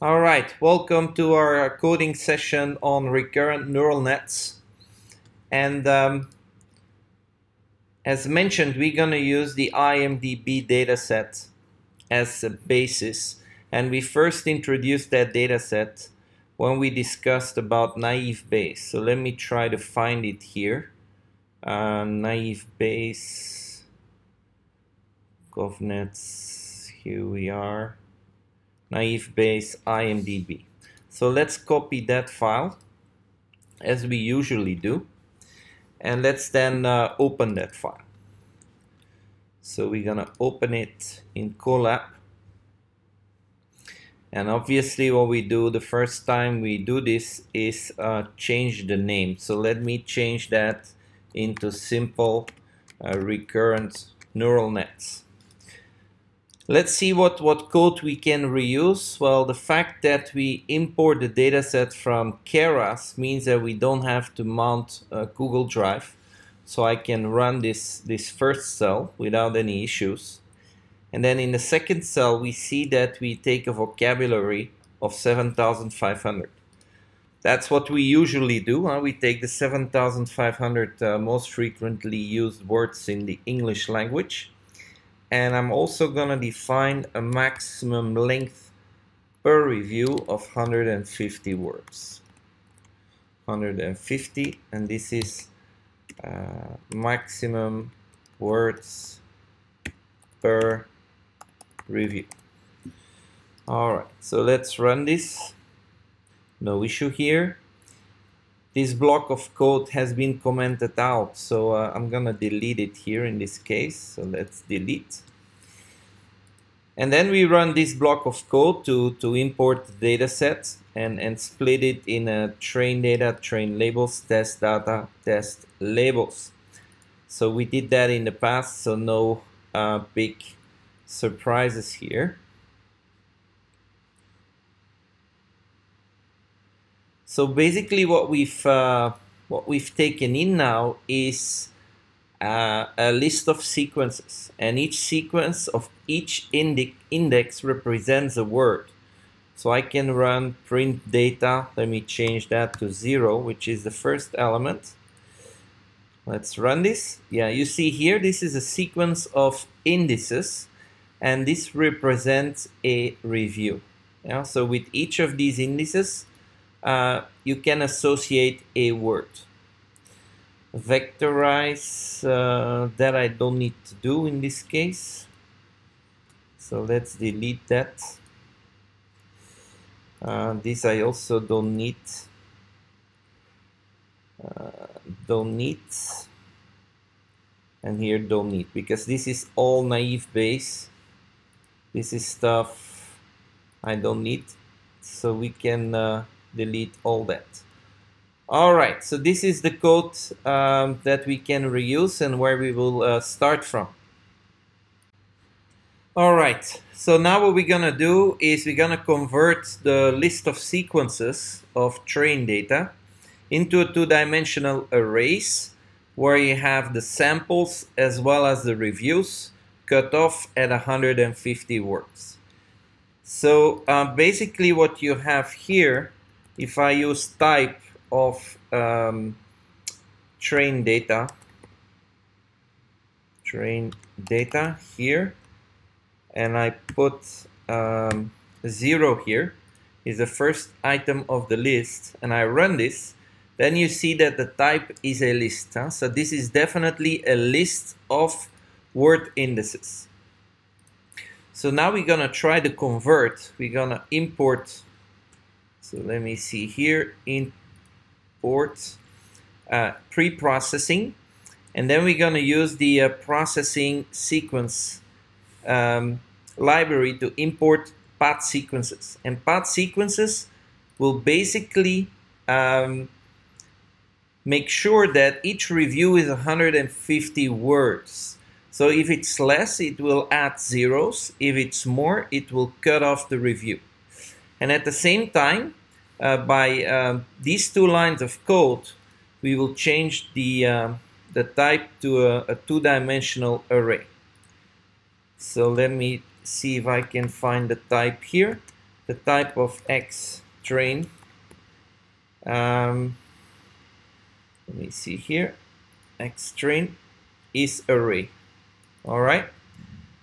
All right, welcome to our coding session on recurrent neural nets. And as mentioned, we're going to use the IMDb dataset as a basis. And we first introduced that dataset when we discussed about naive Bayes. So let me try to find it here. Naive Bayes, GovNets, here we are. Naive Bayes IMDb. So let's copy that file as we usually do, and let's then open that file. So we're gonna open it in Colab, and obviously what we do the first time we do this is change the name. So let me change that into simple recurrent neural nets. Let's see what code we can reuse. Well, the fact that we import the dataset from Keras means that we don't have to mount Google Drive. So I can run this first cell without any issues. And then in the second cell, we see that we take a vocabulary of 7,500. That's what we usually do. We take the 7,500 most frequently used words in the English language. And I'm also going to define a maximum length per review of 150 words. 150, and this is maximum words per review. All right, so let's run this. No issue here. This block of code has been commented out, so I'm gonna delete it here in this case. So let's delete. And then we run this block of code to import the data set and split it in train data, train labels, test data, test labels. So we did that in the past, so no big surprises here. So basically what we've taken in now is a list of sequences, and each sequence of each index represents a word. So I can run print data. Let me change that to 0, which is the first element. Let's run this. Yeah, you see here, this is a sequence of indices, and this represents a review. Yeah, so with each of these indices, you can associate a word. Vectorize, that I don't need to do in this case. So let's delete that. This I also don't need. And here don't need, because this is all naive Bayes. This is stuff I don't need, so we can delete all that. All right, so this is the code that we can reuse and where we will start from. All right, so now what we're gonna do is we're gonna convert the list of sequences of train data into a two-dimensional arrays where you have the samples as well as the reviews cut off at 150 words. So basically what you have here, if I use type of train data here, and I put 0 here, is the first item of the list, and I run this, then you see that the type is a list. So this is definitely a list of word indices. So now we're gonna try to convert. We're gonna import. So let me see here, import pre-processing, and then we're gonna use the processing sequence library to import path sequences. And path sequences will basically make sure that each review is 150 words. So if it's less, it will add zeros. If it's more, it will cut off the review. And at the same time, by these two lines of code, we will change the type to a two-dimensional array. So let me see if I can find the type here. the type of X train. Let me see here. X train is array. All right.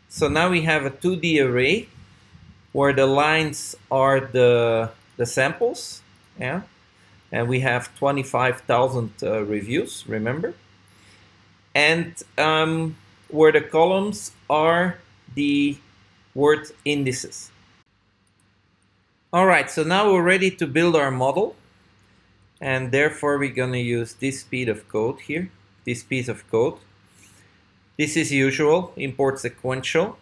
So now we have a 2D array where the lines are the samples, yeah, and we have 25,000 reviews, remember, and where the columns are the word indices. All right, so now we're ready to build our model, and therefore we're going to use this piece of code here, this piece of code. This is usual, import sequential.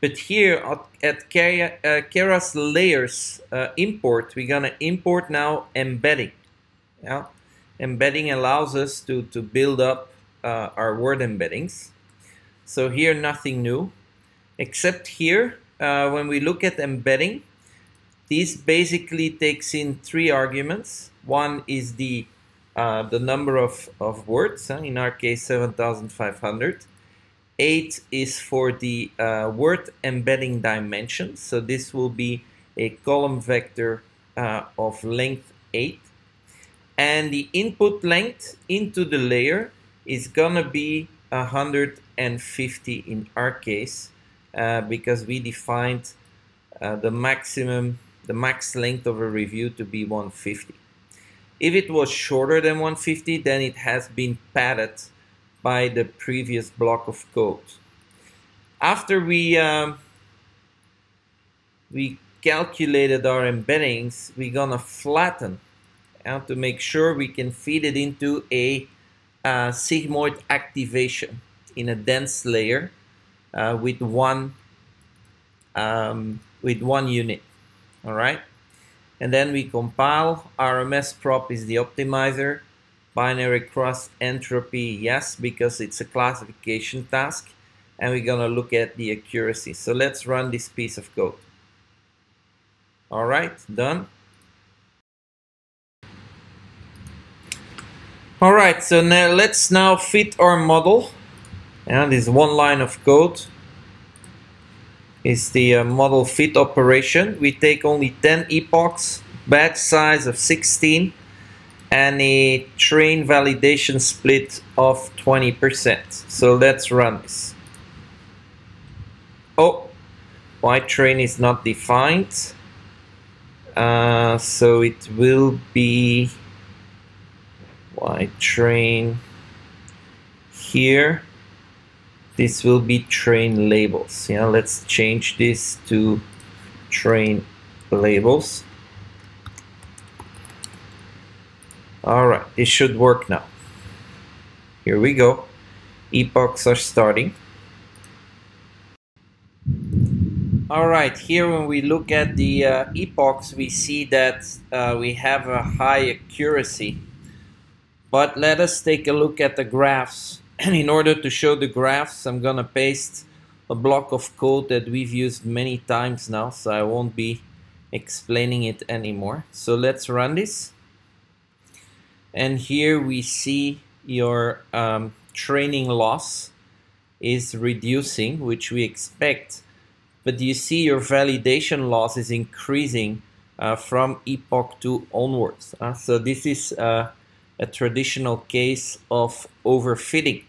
But here at Keras layers import, we're going to import now embedding. Yeah? Embedding allows us to build up our word embeddings. So here, nothing new. Except here, when we look at embedding, this basically takes in 3 arguments. One is the number of words, in our case 7,500. 8 is for the word embedding dimension, so this will be a column vector of length 8. And the input length into the layer is gonna be 150 in our case, because we defined the max length of a review to be 150. If it was shorter than 150, then it has been padded by the previous block of code. After we calculated our embeddings, we're gonna flatten to make sure we can feed it into a sigmoid activation in a dense layer with one unit. All right, and then we compile. RMS prop is the optimizer. Binary cross entropy, yes, because it's a classification task, and we're gonna look at the accuracy. So let's run this piece of code. All right, done. All right, so now let's fit our model. And this one line of code is the model fit operation. We take only 10 epochs, batch size of 16, and a train validation split of 20%. So let's run this. Oh, why train is not defined. So it will be why train here. This will be train labels. Yeah, let's change this to train labels. All right, this should work now. Here we go. Epochs are starting. All right, here when we look at the epochs, we see that we have a high accuracy. But let us take a look at the graphs. And in order to show the graphs, I'm gonna paste a block of code that we've used many times now, so I won't be explaining it anymore. So let's run this. And here we see your training loss is reducing, which we expect. But you see your validation loss is increasing from epoch 2 onwards. So this is a traditional case of overfitting.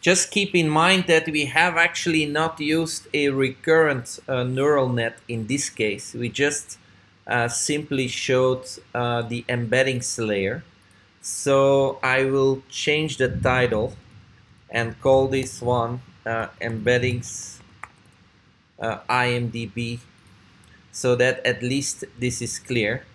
Just keep in mind that we have actually not used a recurrent neural net in this case. We just simply showed the embeddings layer. So I will change the title and call this one embeddings IMDb, so that at least this is clear.